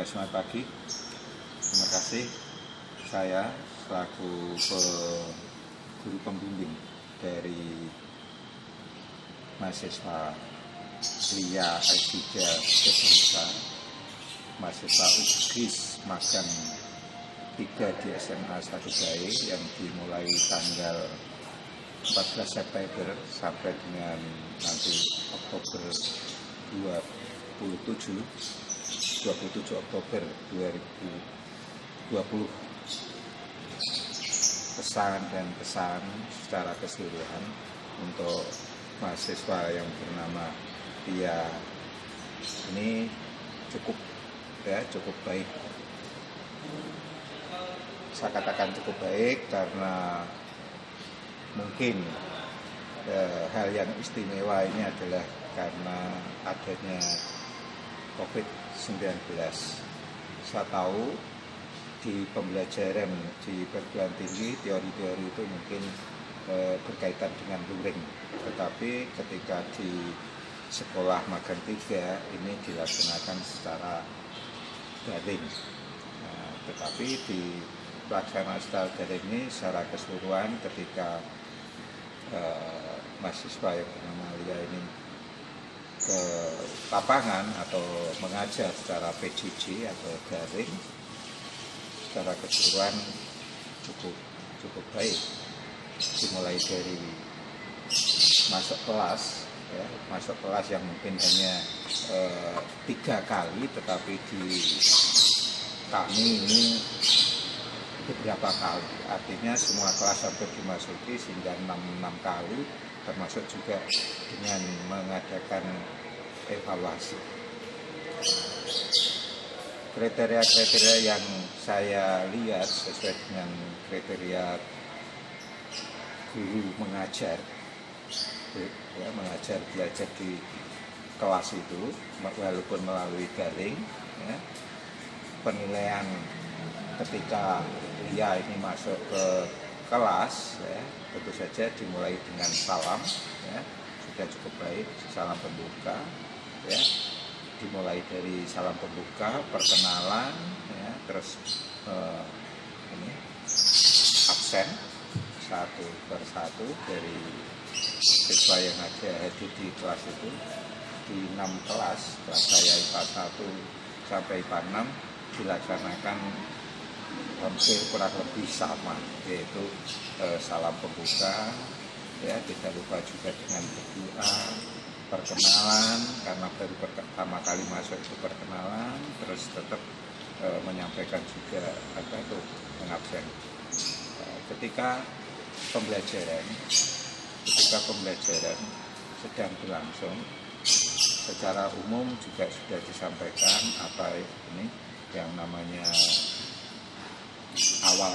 selamat pagi. Terima kasih. Saya selaku guru pembimbing dari mahasiswa Lia S3 Indonesia, mahasiswa UGIS magang 3 di SMA 1 Bae yang dimulai tanggal 14 September sampai dengan nanti Oktober 27 Oktober 2020. Pesan secara keseluruhan untuk mahasiswa yang bernama Lia ini cukup baik. Saya katakan cukup baik karena mungkin hal yang istimewa ini adalah karena adanya COVID-19. Saya tahu di pembelajaran di perguruan tinggi teori-teori itu mungkin berkaitan dengan luring, tetapi ketika di sekolah magang 3 ini dilaksanakan secara daring. Tetapi di pelaksanaan secara daring ini secara keseluruhan ketika mahasiswa yang bernama Lia ini ke lapangan atau mengajar secara PJJ atau daring, secara keseluruhan cukup baik. Dimulai dari masuk kelas yang mungkin hanya 3 kali, tetapi di kami ini beberapa kali, artinya semua kelas hampir dimasuki sehingga 6 kali, termasuk juga dengan mengadakan evaluasi. Kriteria-kriteria yang saya lihat sesuai dengan kriteria guru mengajar belajar di kelas itu walaupun melalui daring, penilaian ketika Lia ini masuk ke kelas tentu saja dimulai dengan salam, sudah cukup baik, salam pembuka, dimulai dari salam pembuka, perkenalan, terus absen satu persatu dari siswa yang ada hadir di kelas itu. Di 6 kelas saya IPA 1 sampai IPA 6 dilaksanakan hampir kurang lebih sama, yaitu salam pembuka, tidak lupa juga dengan berdoa, perkenalan, karena baru pertama kali masuk itu perkenalan, terus tetap menyampaikan juga mengabsen. Ketika pembelajaran sedang berlangsung, secara umum juga sudah disampaikan apa ini yang namanya awal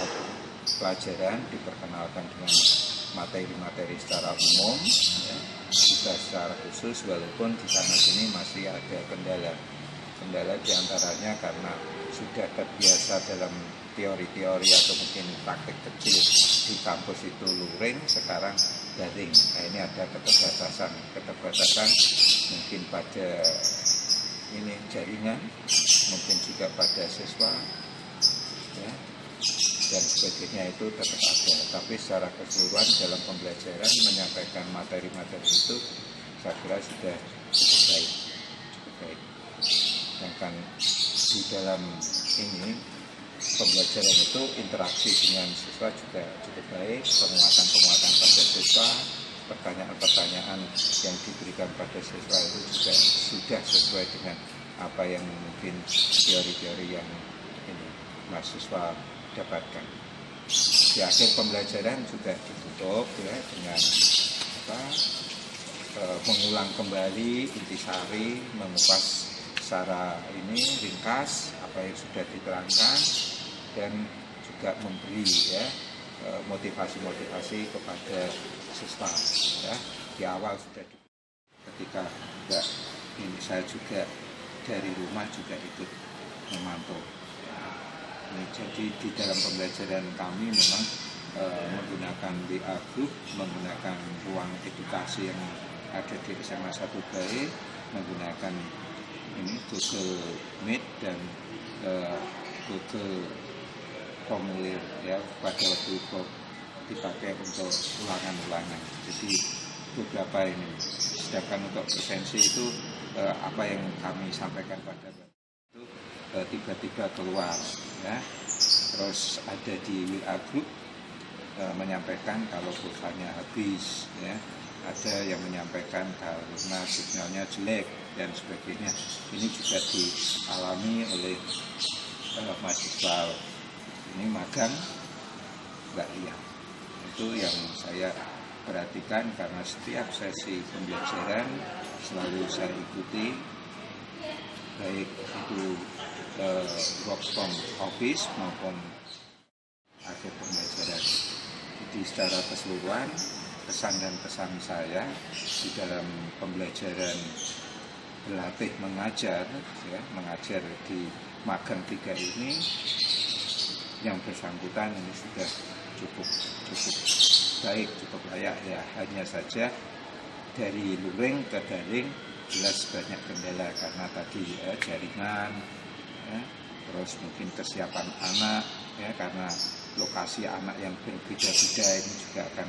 pelajaran diperkenalkan dengan materi-materi secara umum, juga secara khusus, walaupun di sana sini masih ada kendala diantaranya karena sudah terbiasa dalam teori-teori atau mungkin praktik kecil di kampus itu luring, sekarang daring. Ini ada keterbatasan mungkin pada ini jaringan, mungkin juga pada siswa, dan sebagainya itu tetap ada. Tapi secara keseluruhan dalam pembelajaran menyampaikan materi-materi itu saya kira sudah cukup baik. Sedangkan di dalam ini pembelajaran itu interaksi dengan siswa juga cukup baik, penguatan pada siswa, pertanyaan-pertanyaan yang diberikan pada siswa itu juga sudah sesuai dengan apa yang mungkin teori-teori yang ini mahasiswa dapatkan. Di akhir pembelajaran juga ditutup dengan mengulang kembali intisari, mengupas secara ini ringkas apa yang sudah diterangkan, dan juga memberi motivasi kepada siswa. Di awal sudah ketika ini saya juga dari rumah juga ikut memantau. Jadi di dalam pembelajaran kami memang menggunakan WA Group, menggunakan ruang edukasi yang ada di SMA 1 Bae, menggunakan ini Google Meet dan Google formulir ya, pada waktu itu dipakai untuk ulangan-ulangan. Jadi beberapa ini. Sedangkan untuk presensi itu apa yang kami sampaikan pada itu tiba-tiba keluar ya. Terus ada di WA group menyampaikan kalau pulsanya habis ya. Ada yang menyampaikan karena signalnya jelek dan sebagainya. Ini juga dialami oleh mahasiswa ini magang Mbak Lia. Itu yang saya perhatikan karena setiap sesi pembelajaran selalu saya ikuti, baik itu work from office maupun akhir pembelajaran. Jadi secara keseluruhan pesan dan pesan saya di dalam pembelajaran berlatih mengajar ya, mengajar di magang 3 ini yang bersangkutan ini sudah cukup baik, cukup layak ya. Hanya saja dari luring ke daring jelas banyak kendala karena tadi jaringan ya, terus mungkin kesiapan anak ya, karena lokasi anak yang berbeda-beda ini juga akan